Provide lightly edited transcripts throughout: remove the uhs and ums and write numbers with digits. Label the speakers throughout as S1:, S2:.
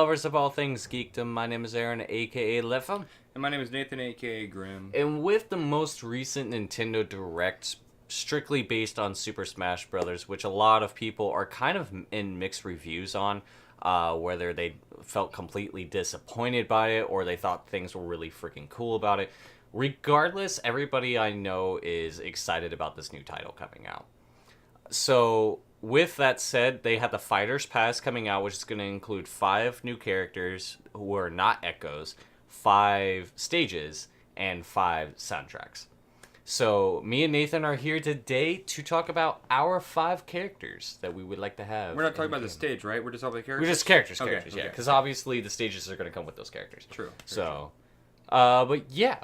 S1: lovers of all things geekdom. My name is Aaron, aka Leffem.
S2: And my name is Nathan, aka Grim.
S1: And with the most recent Nintendo Direct, strictly based on Super Smash Bros., which a lot of people are kind of in mixed reviews on, whether they felt completely disappointed by it or they thought things were really freaking cool about it. Regardless, everybody I know is excited about this new title coming out. So, with that said, they have the Fighters Pass coming out, which is going to include 5 new characters who are not Echoes, 5 stages, and 5 soundtracks. So, me and Nathan are here today to talk about our 5 characters that we would like to have.
S2: We're not talking about the stage, right? We're just talking about characters?
S1: We're just characters,
S2: Okay.
S1: yeah. Because obviously the stages are going to come with those characters.
S2: True.
S1: So, but yeah,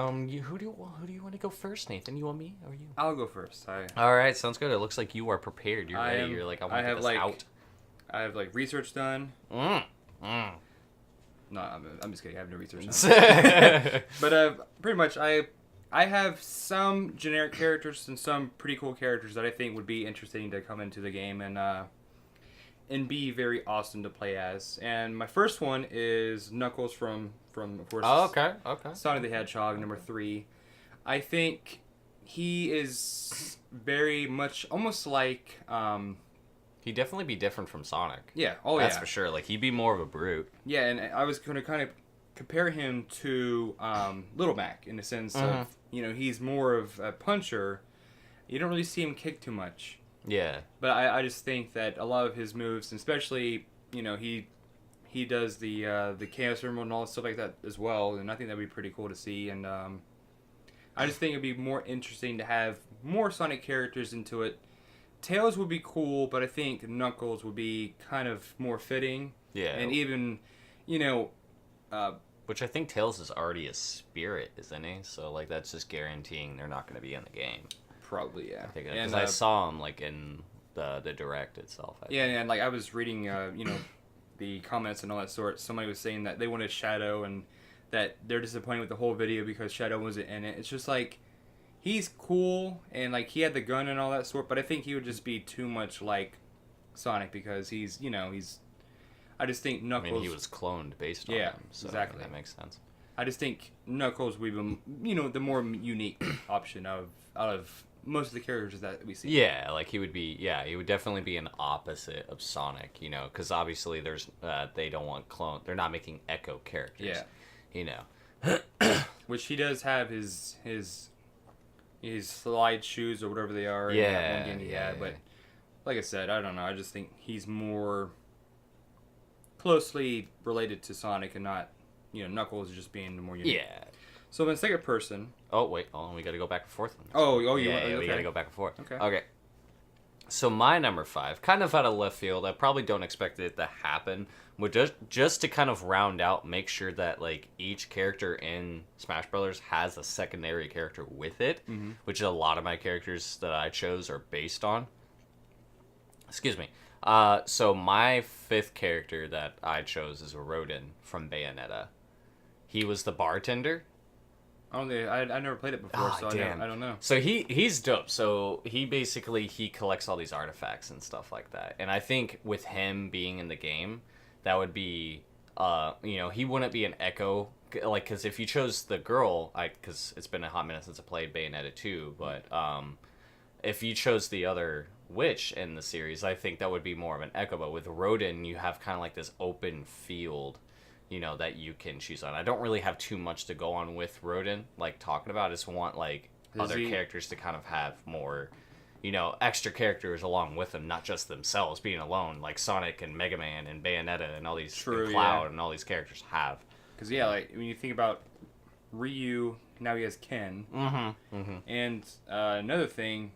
S1: who do you want to go first, Nathan? You want me or you?
S2: I'll go first.
S1: All right, sounds good. It looks like you are prepared. You're ready. You're like, I want to get this out.
S2: I have research done. No, I'm just kidding. I have no research done. But pretty much, I have some generic characters and some pretty cool characters that I think would be interesting to come into the game and be very awesome to play as. And my first one is Knuckles from of course.
S1: Oh, okay.
S2: Sonic the Hedgehog, number 3. I think he is very much almost like.
S1: He'd definitely be different from Sonic.
S2: Yeah.
S1: That's for sure. Like he'd be more of a brute.
S2: Yeah, and I was going to kind of compare him to Little Mac in the sense of he's more of a puncher. You don't really see him kick too much.
S1: Yeah.
S2: But I just think that a lot of his moves, and especially he does the Chaos Emerald and all that stuff like that as well, and I think that'd be pretty cool to see. And I just think it'd be more interesting to have more Sonic characters into it. Tails would be cool, but I think Knuckles would be kind of more fitting.
S1: Yeah.
S2: And even,
S1: which I think Tails is already a spirit, isn't he? So that's just guaranteeing they're not going to be in the game.
S2: Probably, yeah.
S1: Because I saw him in the Direct itself.
S2: And I was reading, the comments and all that sort. Somebody was saying that they wanted Shadow and that they're disappointed with the whole video because Shadow wasn't in it. It's just he's cool and he had the gun and all that sort, but I think he would just be too much like Sonic because he's I just think Knuckles.
S1: I mean, he was cloned based on him. So
S2: exactly.
S1: That makes sense.
S2: I just think Knuckles would be, the more unique option out of most of the characters that we see.
S1: Yeah, he would be. Yeah, he would definitely be an opposite of Sonic. Because obviously there's they don't want clone. They're not making Echo characters.
S2: Yeah. Which he does have his slide shoes or whatever they are.
S1: Yeah.
S2: In that one game he had, but like I said, I don't know. I just think he's more closely related to Sonic and not, Knuckles just being the more unique.
S1: Yeah.
S2: So the second person.
S1: Oh wait, we got to go back and forth.
S2: We
S1: got to go back and forth.
S2: Okay.
S1: So my number 5, kind of out of left field. I probably don't expect it to happen, but just to kind of round out, make sure that each character in Smash Brothers has a secondary character with it, which a lot of my characters that I chose are based on. Excuse me. So my 5th character that I chose is Rodin from Bayonetta. He was the bartender.
S2: I never played it before, so I don't know.
S1: So he's dope. So he collects all these artifacts and stuff like that. And I think with him being in the game, that would be, he wouldn't be an Echo. Because if you chose the girl, because it's been a hot minute since I played Bayonetta 2, but if you chose the other witch in the series, I think that would be more of an Echo. But with Rodin, you have kind of this open field, that you can choose on. I don't really have too much to go on with Rodin, talking about. I just want, other characters to kind of have more, extra characters along with them, not just themselves being alone, like Sonic and Mega Man and Bayonetta and all these, and Cloud and all these characters have.
S2: Because, when you think about Ryu, now he has Ken. And another thing,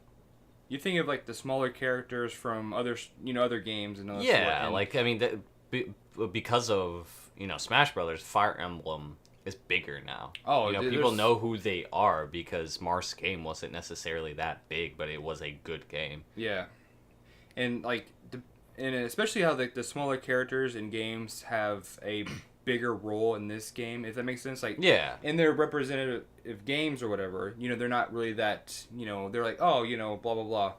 S2: you think of, the smaller characters from other, other games and all that sort.
S1: And because of, Smash Brothers, Fire Emblem is bigger now.
S2: Oh,
S1: people know who they are because Marth's game wasn't necessarily that big, but it was a good game.
S2: Yeah. And, and especially how, the smaller characters in games have a bigger role in this game, if that makes sense. In their representative games or whatever, they're not really that, they're blah, blah, blah.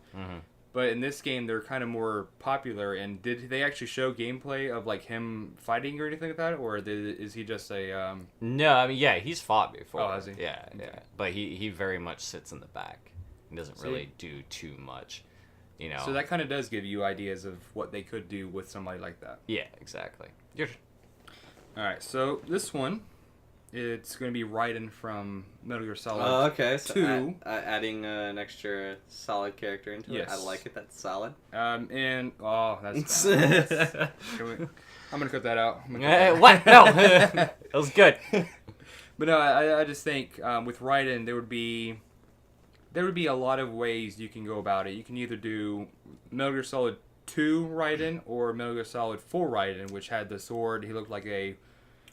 S2: But in this game, they're kind of more popular. And did they actually show gameplay of like him fighting or anything like that, or is he just a?
S1: No, I mean, yeah, he's fought before.
S2: Oh, has he?
S1: Yeah,
S2: Okay.
S1: yeah. But he very much sits in the back. He doesn't really do too much, you know.
S2: So that kind of does give you ideas of what they could do with somebody like that.
S1: Yeah, exactly.
S2: All right, so this one, it's going to be Raiden from Metal Gear Solid.
S3: Okay. So
S2: 2.
S3: adding an extra solid character into it. I
S2: Yes.
S3: like it. That's solid.
S2: And that's bad. I'm gonna cut that out.
S1: What? No, that was good.
S2: But no, I just think with Raiden there would be a lot of ways you can go about it. You can either do Metal Gear Solid 2 Raiden or Metal Gear Solid 4 Raiden, which had the sword. He looked like a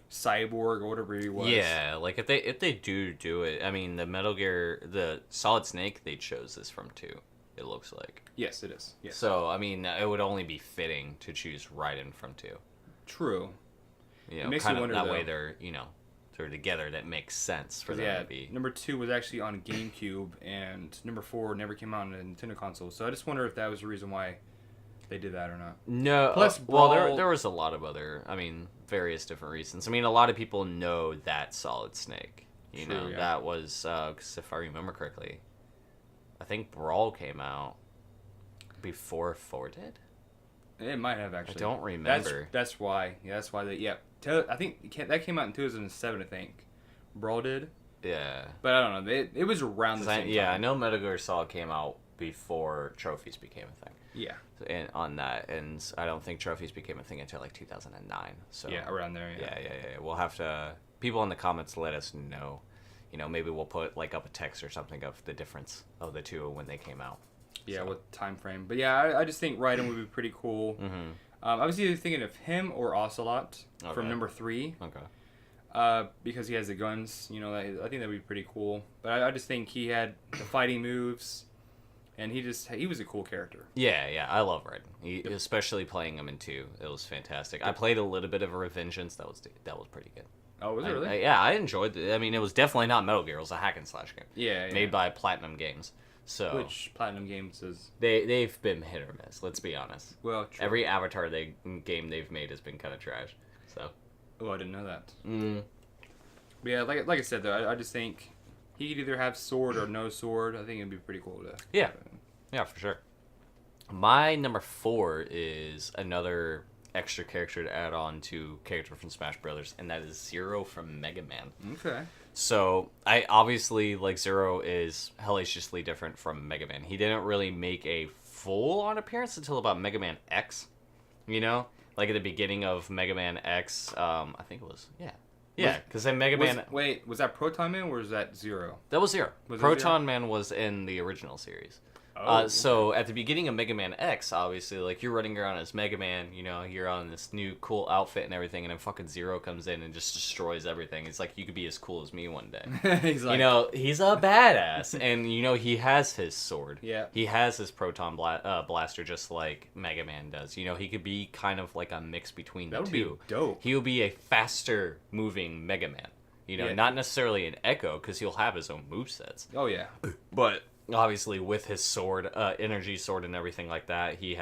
S2: cyborg or whatever he was.
S1: Yeah, like if they do it, I mean, the Metal Gear, the Solid Snake, they chose this from 2. It looks like.
S2: Yes, it is. Yes.
S1: So I mean, it would only be fitting to choose Raiden from 2.
S2: True.
S1: You know,
S2: makes
S1: kind
S2: you
S1: of
S2: wonder,
S1: that
S2: though.
S1: way they're together. That makes sense for them
S2: Yeah,
S1: to be.
S2: number 2 was actually on GameCube, and number 4 never came out on a Nintendo console. So I just wonder if that was the reason why they did that or not.
S1: No,
S2: Plus,
S1: well,
S2: Brawl-
S1: there was a lot of other, I mean, various different reasons. I mean, a lot of people know that Solid Snake. You
S2: True,
S1: know,
S2: yeah.
S1: that was, 'cause if I remember correctly, I think Brawl came out before 4 did?
S2: It might have actually.
S1: I don't remember.
S2: That's why. Yeah, that's why they. Yeah, I think that came out in 2007. I think Brawl did,
S1: Yeah.
S2: but I don't know. It was around the
S1: 'Cause
S2: same
S1: I
S2: time.
S1: know Metal Gear Solid came out before trophies became a thing.
S2: Yeah.
S1: And on that, and I don't think trophies became a thing until like 2009. So
S2: Yeah, around there.
S1: yeah. We'll have to. People in the comments let us know. You know, maybe we'll put like up a text or something of the difference of the two when they came out.
S2: Yeah,
S1: So.
S2: what time frame? But yeah, I just think Raiden would be pretty cool.
S1: Mm-hmm.
S2: I was either thinking of him or Ocelot
S1: Okay.
S2: from number 3.
S1: Okay.
S2: Because he has the guns. You know, I think that'd be pretty cool. But I just think he had the fighting moves, and he was a cool character.
S1: Yeah, I love Raiden. Especially playing him in 2. It was fantastic. I played a little bit of a Revengeance. That was pretty good.
S2: Oh, was it really?
S1: Yeah, I enjoyed it. I mean, it was definitely not Metal Gear. It was a hack and slash game.
S2: Yeah.
S1: Made by Platinum Games. So
S2: Which Platinum Games is?
S1: they've been hit or miss. Let's be honest.
S2: Well, true.
S1: Every Avatar game they've made has been kind of trash. So.
S2: Oh, I didn't know that.
S1: Mm.
S2: But yeah, like I said though, I just think he could either have sword or no sword. I think it'd be pretty cool to.
S1: Yeah. Yeah, for sure. My number 4 is another extra character to add on to character from Smash Brothers, and that is Zero from Mega Man.
S2: Okay.
S1: So I obviously like Zero is hellaciously different from Mega Man. He didn't really make a full-on appearance until about Mega Man X. You know, like at the beginning of Mega Man X. I think it was because then Mega Man.
S2: Wait, was that Proton Man or was that Zero?
S1: That was Zero.
S2: Was it
S1: Proton Man was in the original series. So at the beginning of Mega Man X, obviously, like you're running around as Mega Man, you know, you're on this new cool outfit and everything, and then fucking Zero comes in and just destroys everything. It's like you could be as cool as me one day.
S2: He's like,
S1: You know, he's a badass, and you know he has his sword.
S2: Yeah.
S1: He has his proton blaster, just like Mega Man does. You know, he could be kind of like a mix between
S2: that
S1: the
S2: would
S1: two.
S2: be dope.
S1: He will be a faster moving Mega Man. You know,
S2: Yeah.
S1: not necessarily an Echo, because he'll have his own movesets.
S2: Oh yeah.
S1: But obviously, with his sword, energy sword, and everything like that, he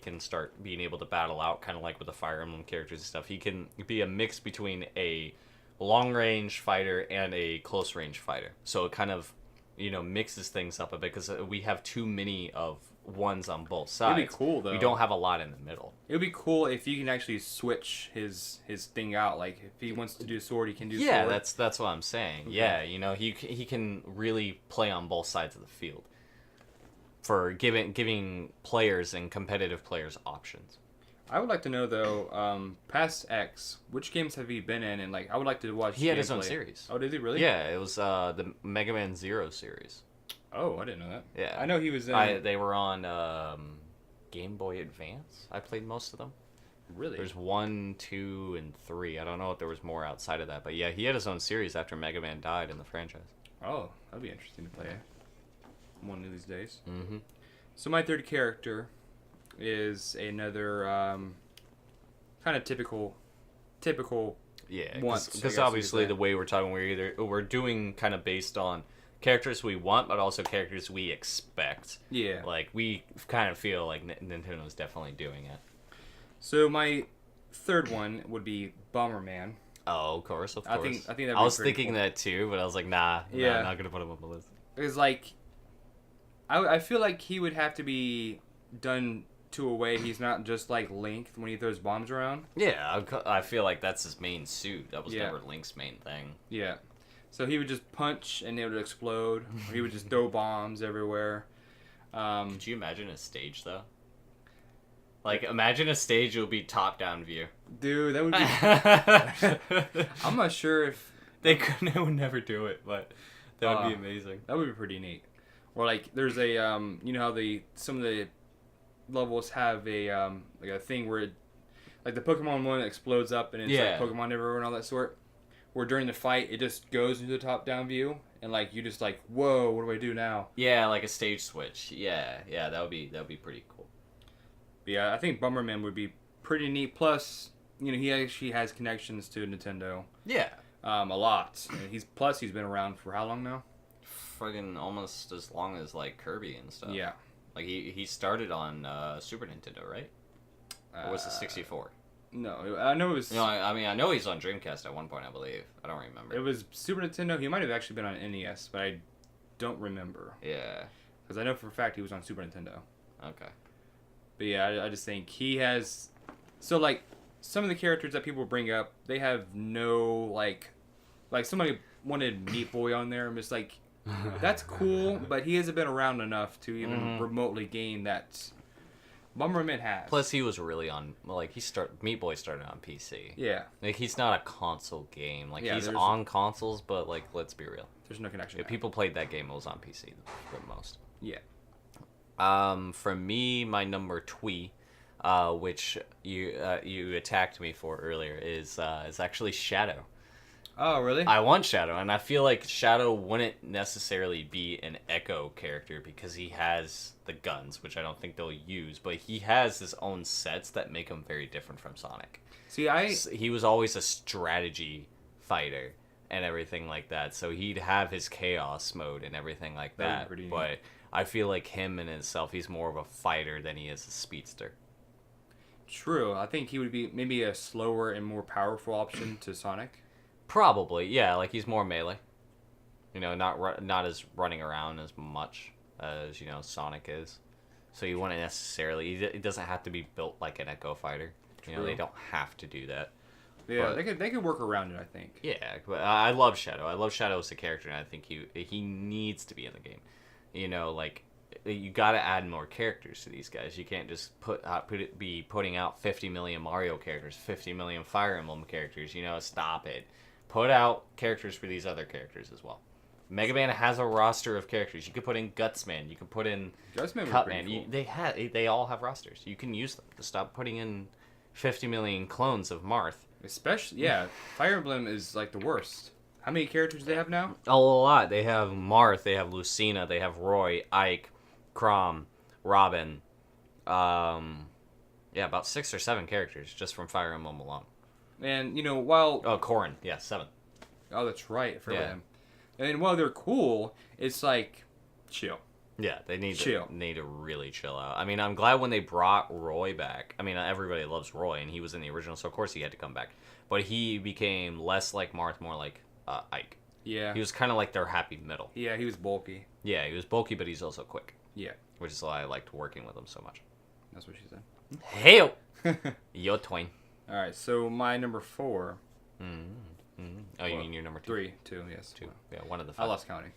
S1: can start being able to battle out, kind of like with the Fire Emblem characters and stuff. He can be a mix between a long range fighter and a close range fighter. So it kind of, you know, mixes things up a bit because we have too many of ones on both sides.
S2: It'd be cool though.
S1: We don't have a lot in the middle.
S2: It would be cool if you can actually switch his thing out. Like if he wants to do sword, he can do
S1: Yeah,
S2: sword.
S1: that's what I'm saying.
S2: Okay.
S1: Yeah, you know, he can really play on both sides of the field for giving players and competitive players options.
S2: I would like to know though, past X, which games have he been in? And like, I would like to watch.
S1: He had his own
S2: gameplay.
S1: series.
S2: Oh, did he really?
S1: Yeah, it was the Mega Man Zero series.
S2: Oh, I didn't know that.
S1: Yeah,
S2: I know he was in.
S1: They were on Game Boy Advance. I played most of them.
S2: Really?
S1: There's 1, 2, and 3. I don't know if there was more outside of that, but yeah, he had his own series after Mega Man died in the franchise.
S2: Oh, that'd be interesting to play one of these days.
S1: Mm-hmm.
S2: So my third character is another kind of typical.
S1: Yeah,
S2: Once, I guess
S1: because
S2: you
S1: obviously
S2: could say.
S1: the way we're talking, we're doing kind of based on characters we want, but also characters we expect.
S2: Yeah.
S1: Like, we kind of feel like Nintendo's definitely doing it.
S2: So my third one would be Bomberman.
S1: Oh, of course.
S2: I think that'd
S1: I was
S2: be pretty
S1: thinking
S2: cool.
S1: that too, but I was like, nah, I'm not gonna put him on the list.
S2: It's like, I feel like he would have to be done to a way he's not just like Link when he throws bombs around.
S1: Yeah, I feel like that's his main suit. That was
S2: Yeah.
S1: never Link's main thing.
S2: Yeah. So he would just punch and it would explode. Or he would just throw bombs everywhere.
S1: Could you imagine a stage though? Like, imagine a stage it would be top-down view.
S2: Dude, that would be... I'm not sure if...
S1: They would never do it, but that would be amazing.
S2: That would be pretty neat. Or like, there's a you know how some of the levels have a like a thing where like the Pokemon one explodes up and it's like Pokemon everywhere and all that sort. Where during the fight it just goes into the top down view and like you just like, whoa, what do I do now?
S1: Yeah, like a stage switch. Yeah, that would be pretty cool.
S2: But yeah, I think Bomberman would be pretty neat. Plus, you know, he actually has connections to Nintendo.
S1: Yeah.
S2: A lot. And he's been around for how long now?
S1: Fucking almost as long as like Kirby and stuff.
S2: Yeah.
S1: Like he started on Super Nintendo, right? Or was it 64?
S2: No, I know it was.
S1: No, I know he's on Dreamcast at one point, I believe. I don't remember.
S2: It was Super Nintendo. He might have actually been on NES, but I don't remember.
S1: Yeah.
S2: Because I know for a fact he was on Super Nintendo.
S1: Okay.
S2: But yeah, I just think he has. So like, some of the characters that people bring up, they have no like somebody wanted Meat Boy on there. I'm just like, that's cool, but he hasn't been around enough to even remotely gain that. Bomberman has.
S1: Plus, he was really on, like, Meat Boy started on PC.
S2: Yeah.
S1: Like, he's not a console game. Like,
S2: Yeah,
S1: he's on consoles, but, like, let's be real.
S2: There's no connection.
S1: If people played that game, it was on PC for most.
S2: Yeah.
S1: For me, my number twee, which you attacked me for earlier, is actually Shadow.
S2: Oh, really?
S1: I want Shadow, and I feel like Shadow wouldn't necessarily be an Echo character because he has the guns, which I don't think they'll use, but he has his own sets that make him very different from Sonic.
S2: See,
S1: he was always a strategy fighter and everything like that, so he'd have his chaos mode and everything like that. But I feel like him in himself, he's more of a fighter than he is a speedster.
S2: True. I think he would be maybe a slower and more powerful option to Sonic.
S1: Probably, yeah. Like, he's more melee. You know, not as running around as much as, you know, Sonic is. So you wouldn't necessarily... It doesn't have to be built like an Echo fighter. You know, they don't have to do that.
S2: Yeah, but they could work around it, I think.
S1: Yeah, but I love Shadow. I love Shadow as a character, and I think he needs to be in the game. You know, like, you got to add more characters to these guys. You can't just be putting out 50 million Mario characters, 50 million Fire Emblem characters. You know, stop it. Put out characters for these other characters as well. Mega Man has a roster of characters. You could put in Gutsman. You can put in Cutman. Cool. They all have rosters. You can use them to stop putting in 50 million clones of Marth.
S2: Especially, yeah, Fire Emblem is like the worst. How many characters do they have now?
S1: A lot. They have Marth. They have Lucina. They have Roy, Ike, Chrom, Robin. Yeah, about 6 or 7 characters just from Fire Emblem alone.
S2: And, you know, while...
S1: Oh, Corrin. Yeah, 7.
S2: Oh, that's right. I forgot him. And while they're cool, it's like, chill.
S1: Yeah, they need to really chill out. I mean, I'm glad when they brought Roy back. I mean, everybody loves Roy, and he was in the original, so of course he had to come back. But he became less like Marth, more like Ike.
S2: Yeah.
S1: He was kind of like their happy middle.
S2: Yeah, he was bulky.
S1: Yeah, he was bulky, but he's also quick.
S2: Yeah.
S1: Which is why I liked working with him so much.
S2: That's what she said.
S1: Hey, yo, twain.
S2: All right, so my number 4.
S1: Oh, you mean your number 2?
S2: 2, yes.
S1: 2. Yeah, one of the 5.
S2: I lost counting.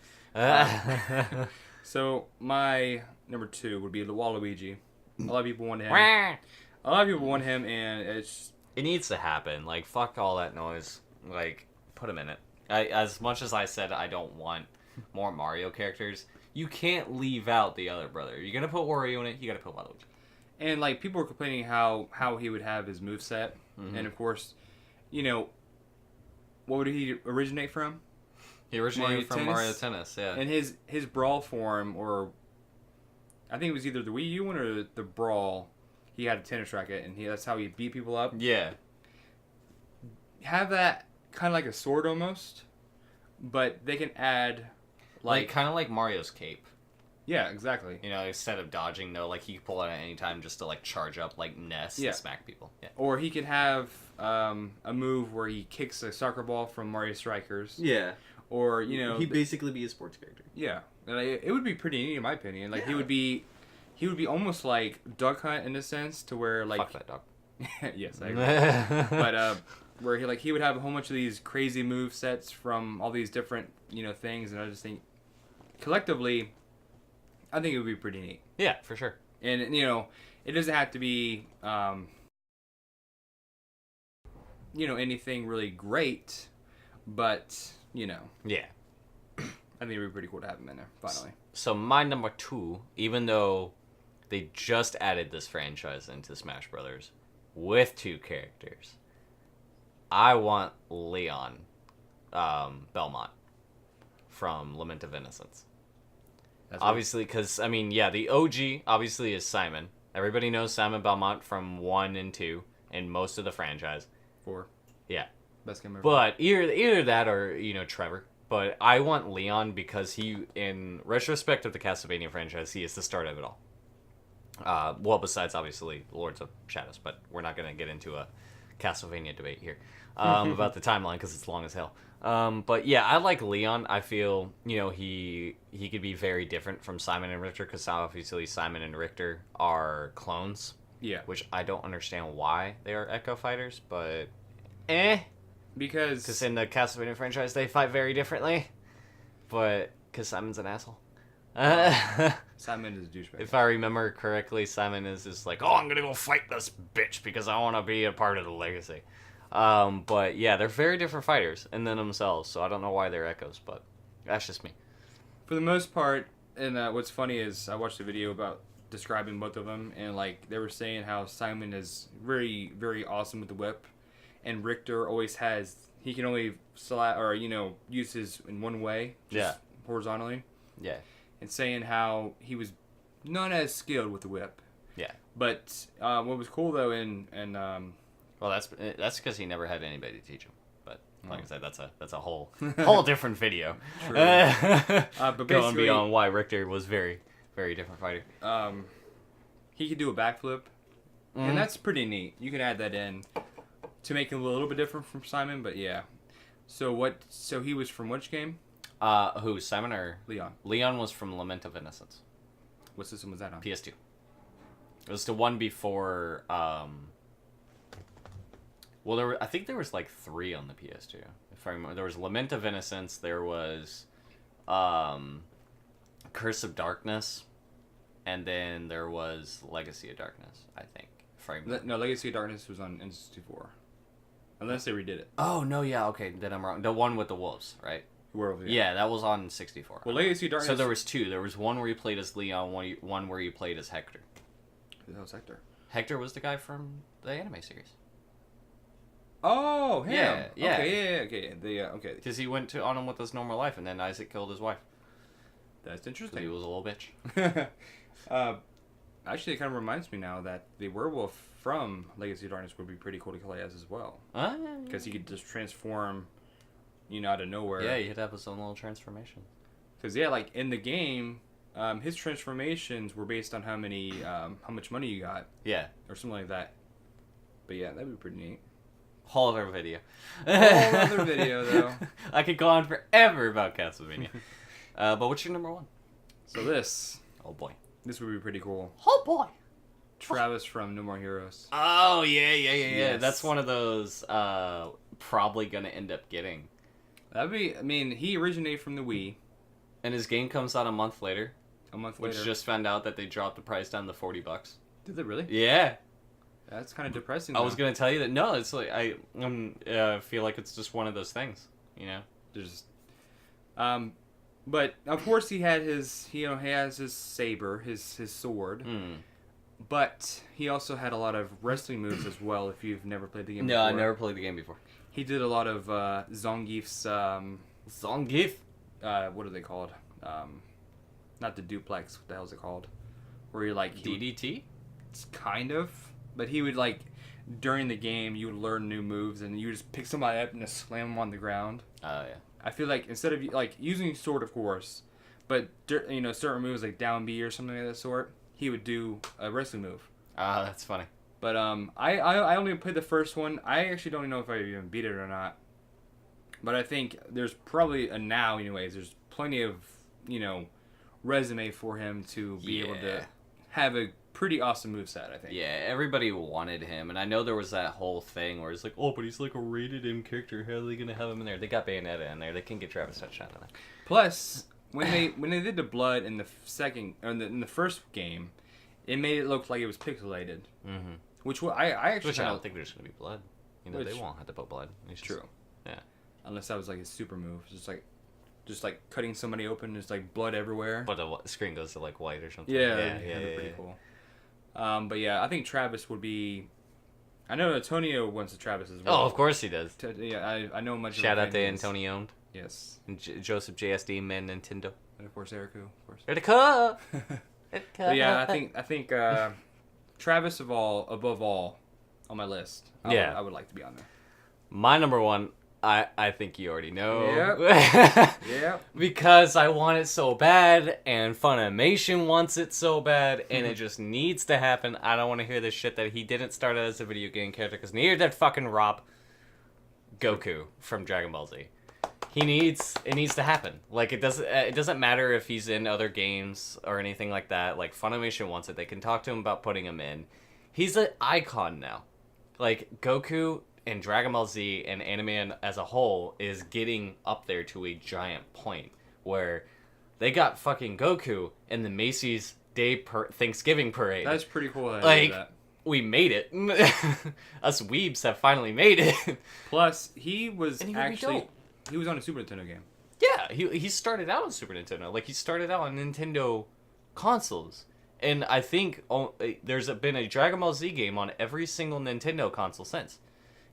S2: So my number 2 would be Waluigi. A lot of people want him. And it's...
S1: It needs to happen. Like, fuck all that noise. Like, put him in it. As much as I said I don't want more Mario characters, you can't leave out the other brother. You're gonna put Wario in it, you gotta put Waluigi.
S2: And, like, people were complaining how he would have his moveset. And, of course, you know, what would he originate from?
S1: He originated from Mario Tennis, yeah.
S2: And his Brawl form, or I think it was either the Wii U one or the Brawl, he had a tennis racket, and that's how he beat people up.
S1: Yeah.
S2: Have that kind of like a sword almost, but they can add
S1: Like kind of like Mario's cape.
S2: Yeah, exactly.
S1: You know, instead of dodging, no, like he could pull it at any time just to like charge up like Ness and smack people. Yeah.
S2: Or he could have a move where he kicks a soccer ball from Mario Strikers.
S3: Yeah.
S2: Or
S3: he'd basically be a sports character.
S2: Yeah, it would be pretty neat in my opinion. Like he would be almost like Duck Hunt in a sense, to where like
S1: fuck that dog.
S2: yes, I agree. But where he would have a whole bunch of these crazy move sets from all these different things, and I just think collectively, I think it would be pretty neat.
S1: Yeah, for sure.
S2: And it doesn't have to be anything really great, but yeah. I think it would be pretty cool to have him in there finally.
S1: So my number 2, even though they just added this franchise into Smash Brothers with 2 characters, I want Leon Belmont from Lament of Innocence. That's obviously, because, I mean, yeah, the OG obviously is Simon. Everybody knows Simon Belmont from 1 and 2 and most of the franchise.
S2: 4.
S1: Yeah.
S2: Best game ever.
S1: But either that or, Trevor. But I want Leon because he, in retrospect of the Castlevania franchise, he is the start of it all. Well, besides, obviously, Lords of Shadows, but we're not going to get into a Castlevania debate here about the timeline because it's long as hell. But yeah, I like Leon. I feel, he could be very different from Simon and Richter because obviously Simon and Richter are clones.
S2: Yeah.
S1: Which I don't understand why they are Echo Fighters, but Because in the Castlevania franchise they fight very differently, but because Simon's an asshole.
S2: Simon is a douchebag.
S1: If I remember correctly, Simon is just like, oh, I'm gonna go fight this bitch because I want to be a part of the legacy. But yeah, they're very different fighters in themselves, so I don't know why they're echoes, but that's just me.
S2: For the most part, and what's funny is I watched a video about describing both of them, and like they were saying how Simon is very, very awesome with the whip, and Richter always he can only use his in one way, just horizontally.
S1: Yeah.
S2: And saying how he was not as skilled with the whip. Yeah. But what was cool though,
S1: well, that's because he never had anybody to teach him. But like I said, that's a whole different video.
S2: True. But
S1: going beyond why Richter was very, very different fighter.
S2: He could do a backflip, and that's pretty neat. You can add that in to make him a little bit different from Simon, but yeah. So he was from which game?
S1: Who, Simon or
S2: Leon?
S1: Leon was from Lament of Innocence.
S2: What system was that on?
S1: PS2. It was the one before. Well, I think there was like 3 on the PS2. If I remember, there was Lament of Innocence. There was, Curse of Darkness, and then there was Legacy of Darkness. I think. If I remember.
S2: No, Legacy of Darkness was on N64. Unless they redid it.
S1: Oh no, yeah, okay, then I'm wrong. The one with the wolves, right?
S2: Werewolf,
S1: yeah, that was on 64.
S2: Well, Legacy of Darkness.
S1: So there was 2. There was one where you played as Leon, one where you played as Hector.
S2: Who the hell's Hector?
S1: Hector was the guy from the anime series.
S2: Oh, him.
S1: Yeah.
S2: Okay, okay.
S1: Because he went on him with his normal life, and then Isaac killed his wife.
S2: That's interesting.
S1: He was a little bitch.
S2: Actually, it kind of reminds me now that the werewolf from Legacy of Darkness would be pretty cool to play as well. Because he could just transform, out of nowhere.
S1: Yeah, he'd have his own little transformation.
S2: Because like in the game, his transformations were based on how much money you got.
S1: Yeah.
S2: Or something like that. But yeah, that'd be pretty neat.
S1: Whole other video.
S2: Whole other video, though.
S1: I could go on forever about Castlevania. But what's your number 1?
S2: So this.
S1: Oh boy.
S2: This would be pretty cool.
S1: Oh boy.
S2: Travis from No More Heroes.
S1: Oh yeah. Yes. That's one of those probably gonna end up getting.
S2: He originated from the Wii.
S1: And his game comes out a month later.
S2: Which
S1: just found out that they dropped the price down to $40.
S2: Did they really?
S1: Yeah.
S2: That's kind of depressing.
S1: I was gonna tell you that no, it's like I feel like it's just one of those things,
S2: but of course he had he has his saber, his sword. But he also had a lot of wrestling moves as well. If you've never played the game before.
S1: No, I never played the game before.
S2: He did a lot of Zangief's.
S1: Zangief?
S2: What are they called? Not the duplex. What the hell is it called? Where you're like
S1: DDT?
S2: It's kind of. But he would during the game, you would learn new moves and you just pick somebody up and just slam them on the ground.
S1: Oh yeah.
S2: I feel like instead of using sword, of course, but certain moves like down B or something of that sort, he would do a wrestling move.
S1: Ah, that's funny.
S2: But I only played the first one. I actually don't even know if I even beat it or not. But I think there's probably now, anyways. There's plenty of resume for him to be able to have a pretty awesome moveset, I think.
S1: Yeah, everybody wanted him, and I know there was that whole thing where it's like, oh, but he's like a rated M character. How are they gonna have him in there? They got Bayonetta in there. They can get Travis Touchdown in there.
S2: Plus, when they did the blood in the in the first game, it made it look like it was pixelated. Mm-hmm. Which I actually
S1: I don't think there's gonna be blood. They won't have to put blood. It's
S2: true.
S1: Yeah.
S2: Unless that was like his super move, just like cutting somebody open, just like blood everywhere.
S1: But the screen goes to like white or something.
S2: Yeah, pretty cool. But yeah, I think Travis would be. I know Antonio wants a Travis as well.
S1: Oh, of course he does.
S2: Yeah, I know much.
S1: Shout out to Antonio.
S2: Yes.
S1: And Joseph JSD, man, Nintendo.
S2: And of course Erica, of course.
S1: Erica.
S2: But yeah, I think Travis above all on my list. I would like to be on there.
S1: My number one, I think you already know.
S2: Yep. Yep.
S1: Because I want it so bad, and Funimation wants it so bad, and it just needs to happen. I don't want to hear this shit that he didn't start out as a video game character, because neither did fucking Rob. Goku from Dragon Ball Z. It needs to happen. Like, it doesn't matter if he's in other games or anything like that. Like, Funimation wants it. They can talk to him about putting him in. He's an icon now. Like, Goku and Dragon Ball Z and anime as a whole is getting up there to a giant point where they got fucking Goku in the Macy's Thanksgiving parade.
S2: That's pretty cool.
S1: Like, we made it. Us weebs have finally made it.
S2: Plus, he was he was on a Super Nintendo game.
S1: Yeah, he started out on Super Nintendo. Like, he started out on Nintendo consoles. And I think there's been a Dragon Ball Z game on every single Nintendo console since.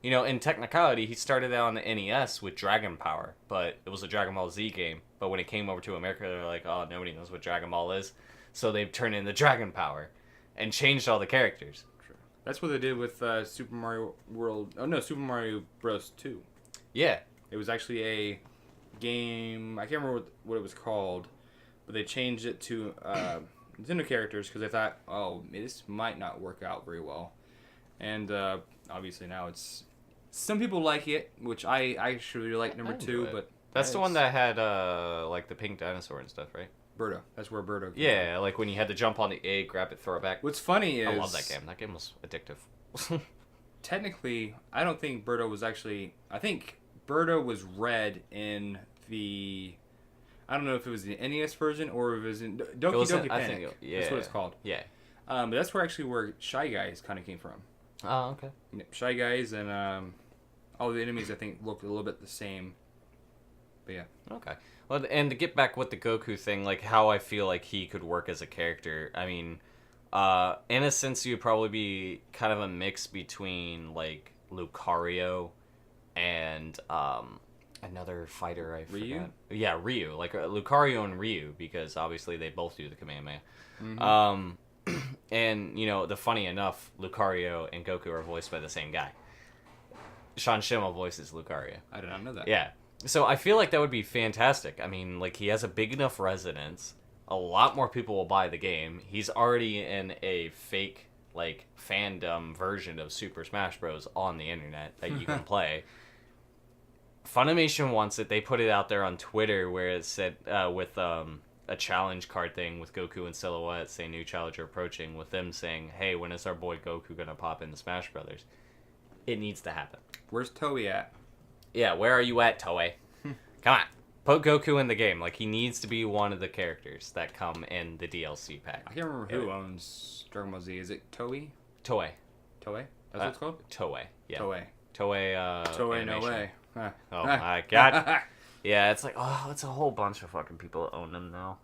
S1: In technicality, he started out on the NES with Dragon Power, but it was a Dragon Ball Z game. But when it came over to America, they're like, oh, nobody knows what Dragon Ball is. So they've turned in the Dragon Power and changed all the characters.
S2: True. That's what they did with Super Mario Super Mario Bros. 2.
S1: Yeah.
S2: It was actually a game, I can't remember what it was called, but they changed it to Nintendo characters because they thought, oh, this might not work out very well. And obviously now some people like it, which I actually really like number 2, but...
S1: That's the one that had, like, the pink dinosaur and stuff, right?
S2: Birdo. That's where Birdo came
S1: Yeah, from. Like when you had to jump on the egg, grab it, throw it back.
S2: What's funny is...
S1: I love that game. That game was addictive.
S2: Technically, I don't think Birdo was actually... I think Birdo was red in the... I don't know if it was the NES version or if it was in Doki Doki Panic. That's what it's called.
S1: Yeah.
S2: But that's where Shy Guys kind of came from.
S1: Oh, okay.
S2: Shy Guys and all the enemies, I think, looked a little bit the same. But yeah.
S1: Okay. Well, and to get back with the Goku thing, like how I feel like he could work as a character, I mean, in a sense, you'd probably be kind of a mix between, like, Lucario and another fighter, I forgot.
S2: Ryu?
S1: Yeah, Ryu. Like, Lucario and Ryu, because obviously they both do the Kamehameha.
S2: Mm-hmm.
S1: And, the funny enough, Lucario and Goku are voiced by the same guy. Sean Schemmel voices Lucario.
S2: I did not know that.
S1: Yeah. So I feel like that would be fantastic. I mean, like, he has a big enough resonance. A lot more people will buy the game. He's already in a fake, like, fandom version of Super Smash Bros. On the internet that you can play. Funimation wants it. They put it out there on Twitter where it said, with a challenge card thing with Goku and Silhouette saying new challenger approaching, with them saying, hey, when is our boy Goku going to pop into Smash Brothers? It needs to happen.
S2: Where's Toei at?
S1: Yeah, where are you at, Toei? Come on. Put Goku in the game. Like, he needs to be one of the characters that come in the DLC pack.
S2: I can't remember who owns Dragon Ball Z. Is it Toei?
S1: Toei.
S2: Toei? That's what it's called?
S1: Toei. Yeah.
S2: Toei.
S1: Toei,
S2: no way.
S1: Oh, my God. Yeah, it's like, it's a whole bunch of fucking people that own them now.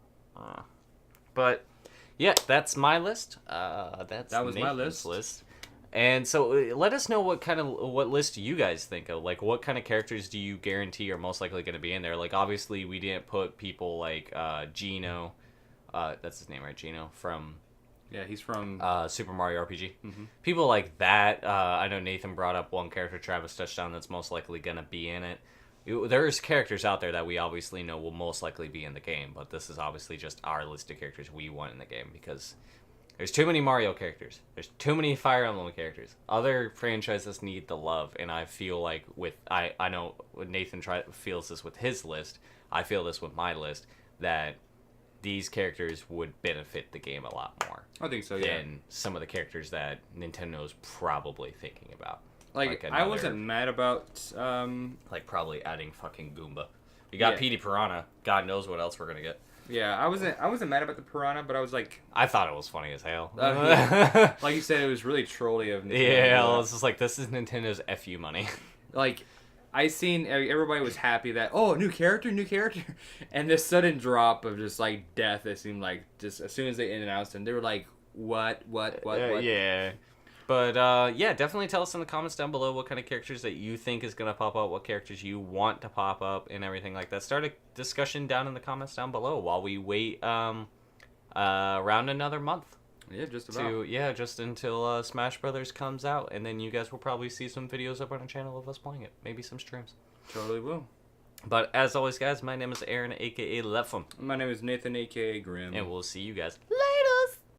S1: But, yeah, that's my list. That was
S2: Nathan's
S1: my list. And so let us know what list you guys think of. Like, what kind of characters do you guarantee are most likely going to be in there? Like, obviously, we didn't put people like Gino. That's his name, right? Gino from...
S2: Yeah, he's from...
S1: Super Mario RPG.
S2: Mm-hmm.
S1: People like that. I know Nathan brought up one character, Travis Touchdown, that's most likely going to be in it. there's characters out there that we obviously know will most likely be in the game, but this is obviously just our list of characters we want in the game because there's too many Mario characters. There's too many Fire Emblem characters. Other franchises need the love, and I feel like I know Nathan feels this with his list. I feel this with my list, that these characters would benefit the game a lot more.
S2: I think so, yeah.
S1: Than some of the characters that Nintendo's probably thinking about.
S2: Like I wasn't mad about...
S1: Like, probably adding fucking Goomba. We got Petey Piranha. God knows what else we're gonna get.
S2: Yeah, I wasn't mad about the Piranha, but I was like...
S1: I thought it was funny as hell.
S2: Yeah. Like you said, it was really trolly of Nintendo.
S1: Yeah, I was just like, this is Nintendo's FU money.
S2: Like, I seen everybody was happy that, oh, new character, and this sudden drop of just like death. It seemed like just as soon as they announced him, they were like, what?
S1: Yeah. But yeah, definitely tell us in the comments down below what kind of characters that you think is gonna pop up, what characters you want to pop up, and everything like that. Start a discussion down in the comments down below while we wait around another month.
S2: Yeah, just about.
S1: Just until Smash Brothers comes out, and then you guys will probably see some videos up on our channel of us playing it. Maybe some streams.
S2: Totally will.
S1: But as always, guys, my name is Aaron, aka Lefum.
S2: My name is Nathan, aka Grim.
S1: And we'll see you guys later.